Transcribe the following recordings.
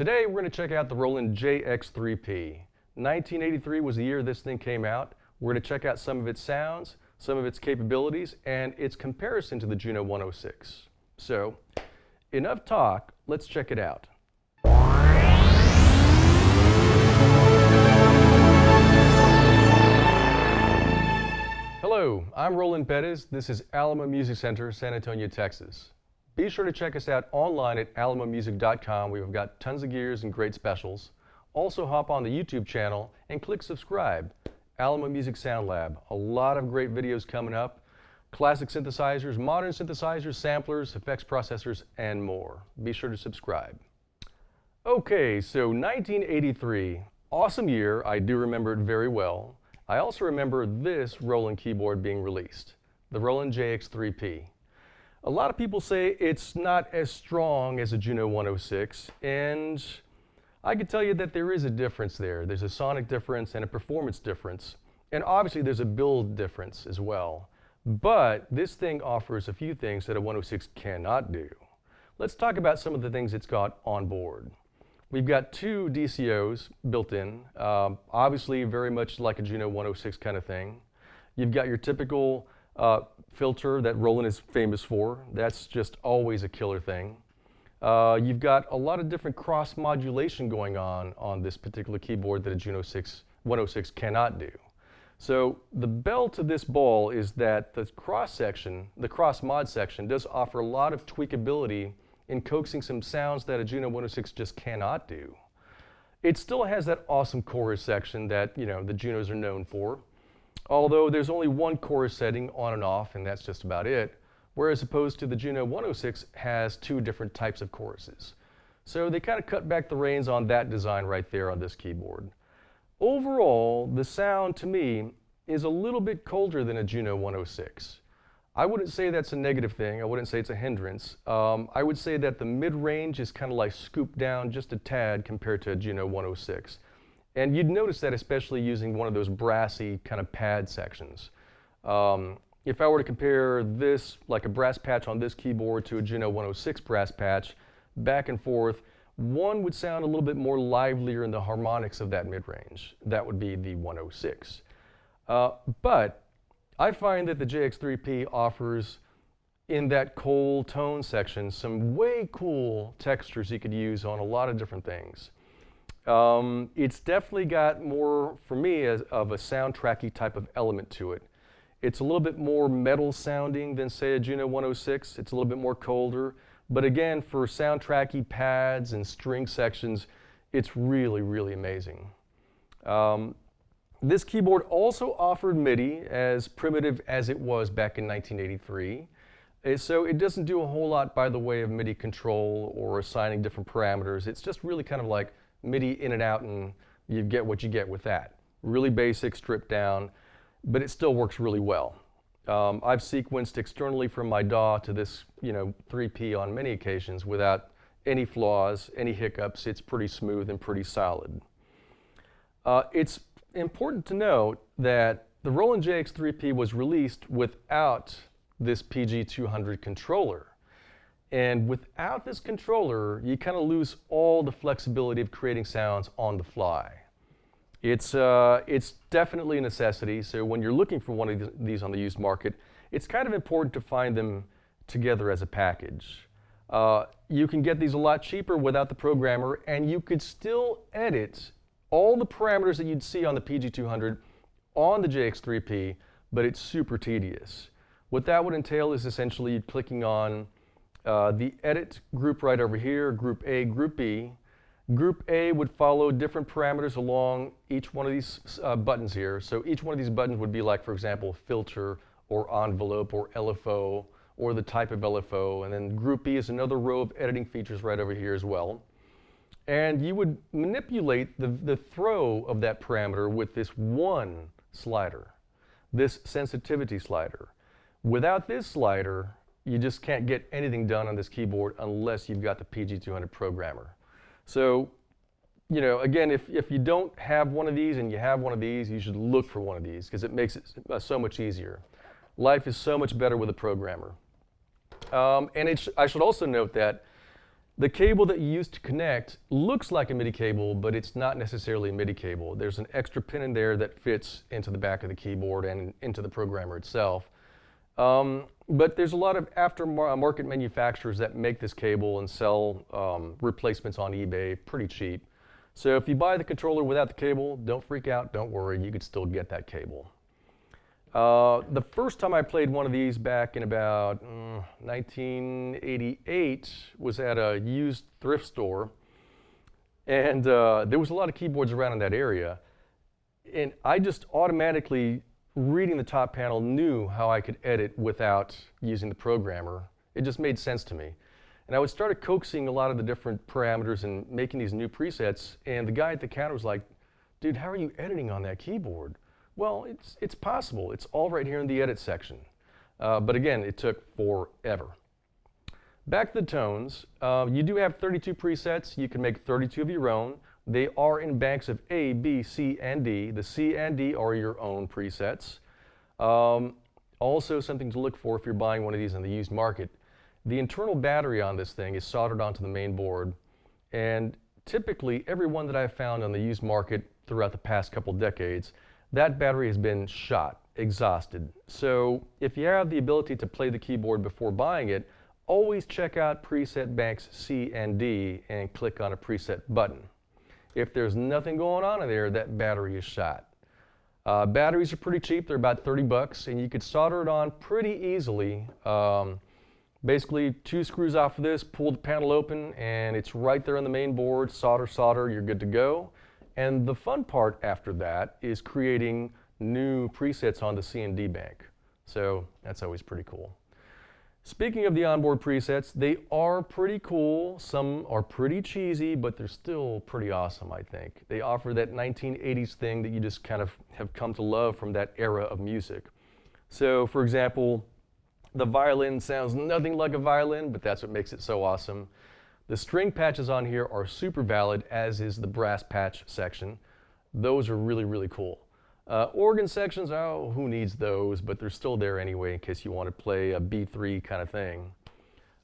Today we're going to check out the Roland JX-3P. 1983 was the year this thing came out. We're going to check out some of its sounds, some of its capabilities, and its comparison to the Juno 106. So, enough talk, let's check it out. Hello, I'm Roland Perez. This is Alamo Music Center, San Antonio, Texas. Be sure to check us out online at alamomusic.com. We've got tons of gears and great specials. Also hop on the YouTube channel and click subscribe. Alamo Music Sound Lab. A lot of great videos coming up. Classic synthesizers, modern synthesizers, samplers, effects processors, and more. Be sure to subscribe. Okay, so 1983. Awesome year. I do remember it very well. I also remember this Roland keyboard being released, the Roland JX-3P. A lot of people say it's not as strong as a Juno 106, and I can tell you that there is a difference there. There's a sonic difference and a performance difference, and obviously there's a build difference as well. But this thing offers a few things that a 106 cannot do. Let's talk about some of the things it's got on board. We've got two DCOs built in, obviously very much like a Juno 106 kind of thing. You've got your typical filter that Roland is famous for. That's just always a killer thing. You've got a lot of different cross modulation going on this particular keyboard that a Juno 106 cannot do. So the bell to this ball is that the cross mod section does offer a lot of tweakability in coaxing some sounds that a Juno 106 just cannot do. It still has that awesome chorus section that the Junos are known for. Although there's only one chorus setting on and off, and that's just about it, whereas opposed to the Juno 106 has two different types of choruses. So they kind of cut back the reins on that design right there on this keyboard. Overall, the sound to me is a little bit colder than a Juno 106. I wouldn't say that's a negative thing. I wouldn't say it's a hindrance. I would say that the mid-range is kind of like scooped down just a tad compared to a Juno 106. And you'd notice that especially using one of those brassy kind of pad sections. If I were to compare this, like a brass patch on this keyboard to a Juno 106 brass patch, back and forth, one would sound a little bit more livelier in the harmonics of that mid-range. That would be the 106. But I find that the JX-3P offers, in that cold tone section, some way cool textures you could use on a lot of different things. It's definitely got more, for me, of a soundtracky type of element to it. It's a little bit more metal sounding than, say, a Juno 106. It's a little bit more colder. But again, for soundtracky pads and string sections, it's really, really amazing. This keyboard also offered MIDI, as primitive as it was back in 1983. So it doesn't do a whole lot by the way of MIDI control or assigning different parameters. It's just really kind of like MIDI in and out, and you get what you get with that. Really basic, stripped down, but it still works really well. I've sequenced externally from my DAW to this 3P on many occasions without any flaws, any hiccups. It's pretty smooth and pretty solid. It's important to note that the Roland JX-3P was released without this PG200 controller. And without this controller, you kind of lose all the flexibility of creating sounds on the fly. It's definitely a necessity, so when you're looking for one of these on the used market, it's kind of important to find them together as a package. You can get these a lot cheaper without the programmer, and you could still edit all the parameters that you'd see on the PG200 on the JX-3P, but it's super tedious. What that would entail is essentially clicking on the edit group right over here, group A, group B. Group A would follow different parameters along each one of these buttons here. So each one of these buttons would be like, for example, filter or envelope or LFO or the type of LFO. And then group B is another row of editing features right over here as well. And you would manipulate the throw of that parameter with this one slider, this sensitivity slider. Without this slider, you just can't get anything done on this keyboard unless you've got the PG200 programmer. So, again, if you don't have one of these and you have one of these, you should look for one of these because it makes it so much easier. Life is so much better with a programmer. And I should also note that The cable that you use to connect looks like a MIDI cable, but it's not necessarily a MIDI cable. There's an extra pin in there that fits into the back of the keyboard and into the programmer itself. But there's a lot of aftermarket manufacturers that make this cable and sell replacements on eBay pretty cheap. So if you buy the controller without the cable, don't freak out, don't worry, you could still get that cable. The first time I played one of these back in about 1988 was at a used thrift store, and there was a lot of keyboards around in that area, and I just automatically, reading the top panel, knew how I could edit without using the programmer. It just made sense to me. And I would start coaxing a lot of the different parameters and making these new presets, and the guy at the counter was like, dude, how are you editing on that keyboard? Well, it's possible. It's all right here in the edit section. But again, it took forever. Back to the tones. You do have 32 presets. You can make 32 of your own. They are in banks of A, B, C, and D. The C and D are your own presets. Also, something to look for if you're buying one of these in the used market. The internal battery on this thing is soldered onto the main board. And typically, every one that I've found on the used market throughout the past couple decades, that battery has been shot, exhausted. So if you have the ability to play the keyboard before buying it, always check out preset banks C and D and click on a preset button. If there's nothing going on in there, that battery is shot. Batteries are pretty cheap, they're about 30 bucks, and you could solder it on pretty easily. Basically, 2 screws off of this, pull the panel open, and it's right there on the main board, solder, you're good to go. And the fun part after that is creating new presets on the C and D bank. So that's always pretty cool. Speaking of the onboard presets, they are pretty cool. Some are pretty cheesy, but they're still pretty awesome, I think. They offer that 1980s thing that you just kind of have come to love from that era of music. So, for example, the violin sounds nothing like a violin, but that's what makes it so awesome. The string patches on here are super valid, as is the brass patch section. Those are really, really cool. Organ sections, oh, who needs those? But they're still there anyway in case you want to play a B3 kind of thing.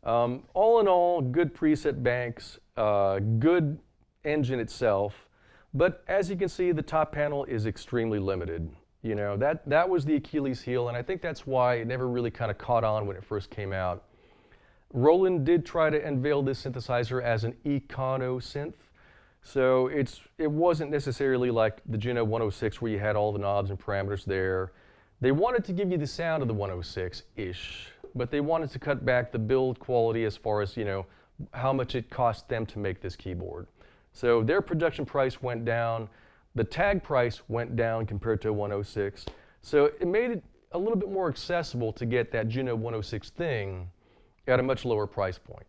All in all, good preset banks, good engine itself. But as you can see, the top panel is extremely limited. You know, that was the Achilles heel, and I think that's why it never really kind of caught on when it first came out. Roland did try to unveil this synthesizer as an econo synth, so it wasn't necessarily like the Juno 106 where you had all the knobs and parameters there. They wanted to give you the sound of the 106-ish, but they wanted to cut back the build quality as far as, you know, how much it cost them to make this keyboard. So their production price went down, the tag price went down compared to a 106, so it made it a little bit more accessible to get that Juno 106 thing at a much lower price point.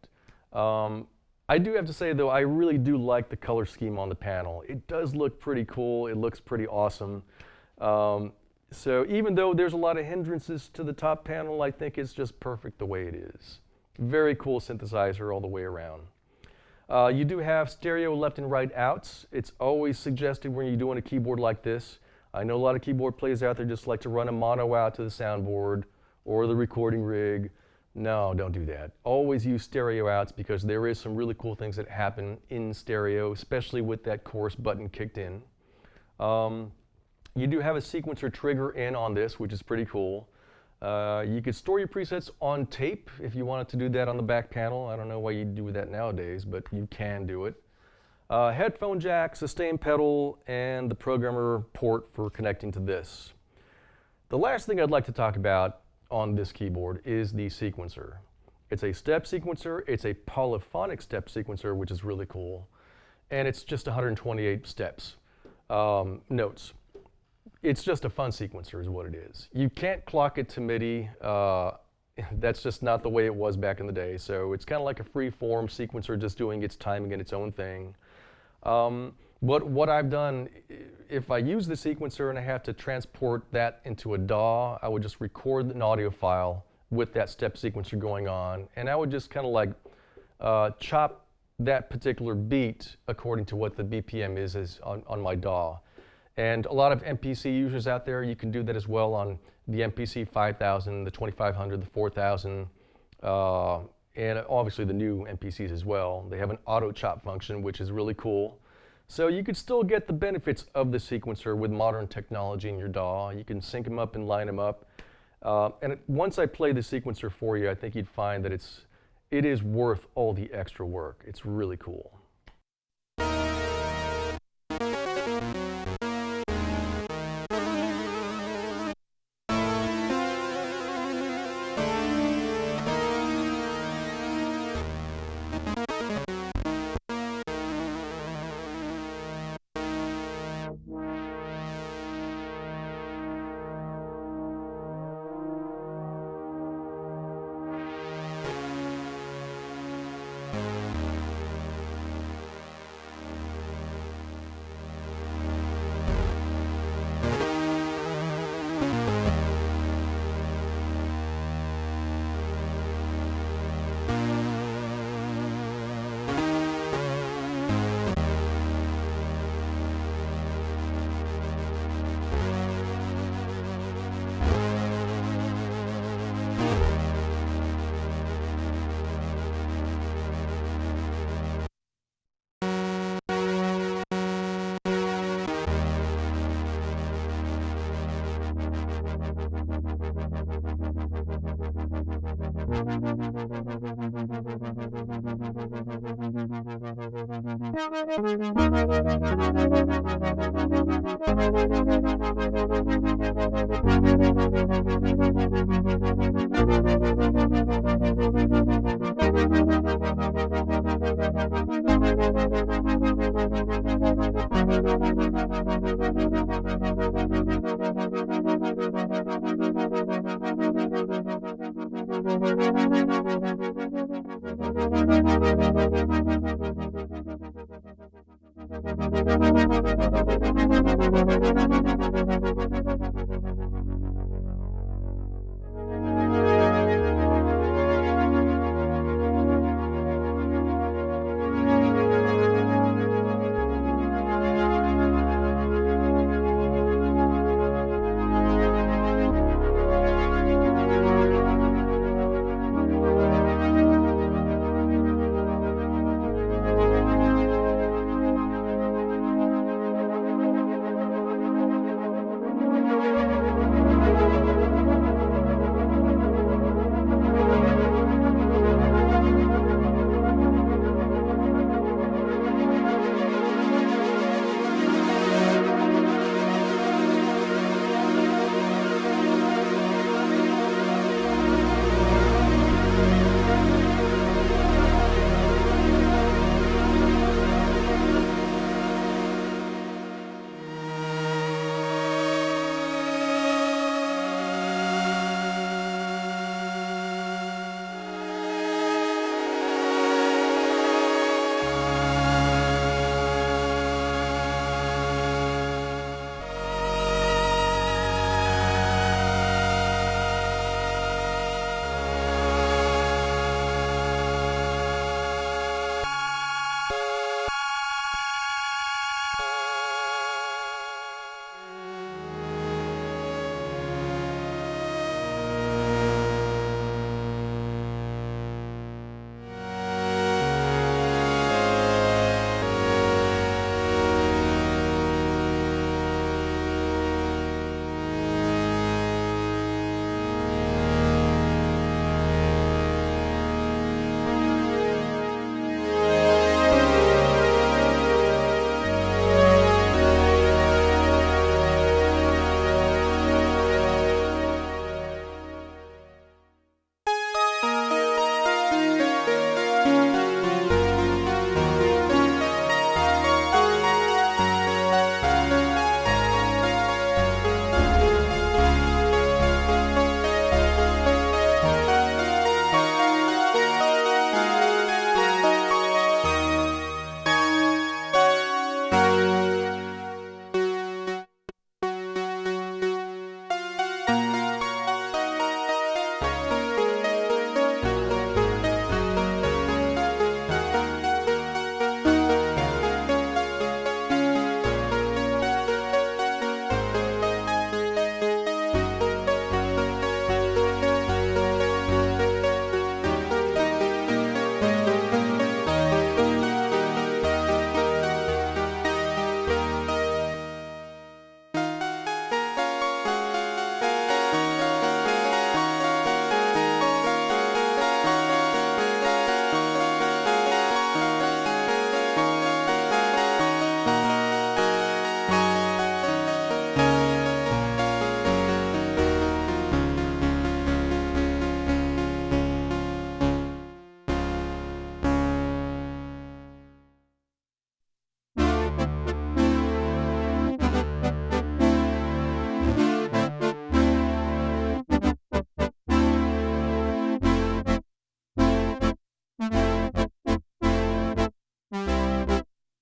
I do have to say though, I really do like the color scheme on the panel. It does look pretty cool, it looks pretty awesome. So even though there's a lot of hindrances to the top panel, I think it's just perfect the way it is. Very cool synthesizer all the way around. You do have stereo left and right outs. It's always suggested when you're doing a keyboard like this. I know a lot of keyboard players out there just like to run a mono out to the soundboard or the recording rig. No, don't do that. Always use stereo outs because there is some really cool things that happen in stereo, especially with that chorus button kicked in. You do have a sequencer trigger in on this, which is pretty cool. You could store your presets on tape if you wanted to do that on the back panel. I don't know why you'd do that nowadays, but you can do it. Headphone jack, sustain pedal, and the programmer port for connecting to this. The last thing I'd like to talk about on this keyboard is the sequencer. It's a step sequencer, it's a polyphonic step sequencer, which is really cool, and it's just 128 steps, notes. It's just a fun sequencer is what it is. You can't clock it to MIDI, that's just not the way it was back in the day, so it's kind of like a free-form sequencer just doing its timing and its own thing. But what I've done, if I use the sequencer and I have to transport that into a DAW, I would just record an audio file with that step sequencer going on, and I would just kind of like chop that particular beat according to what the BPM is on my DAW. And a lot of MPC users out there, you can do that as well on the MPC 5000, the 2500, the 4000, and obviously the new MPCs as well. They have an auto chop function, which is really cool. So you could still get the benefits of the sequencer with modern technology in your DAW. You can sync them up and line them up. Once I play the sequencer for you, I think you'd find that it is worth all the extra work. It's really cool.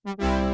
Thank you.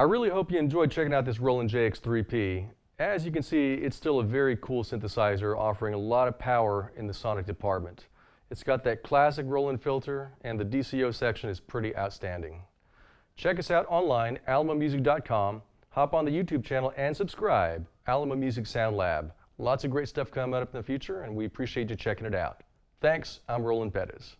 I really hope you enjoyed checking out this Roland JX-3P. As you can see, it's still a very cool synthesizer offering a lot of power in the sonic department. It's got that classic Roland filter, and the DCO section is pretty outstanding. Check us out online, alamomusic.com. Hop on the YouTube channel and subscribe, Alamo Music Sound Lab. Lots of great stuff coming up in the future, and we appreciate you checking it out. Thanks, I'm Roland Pettis.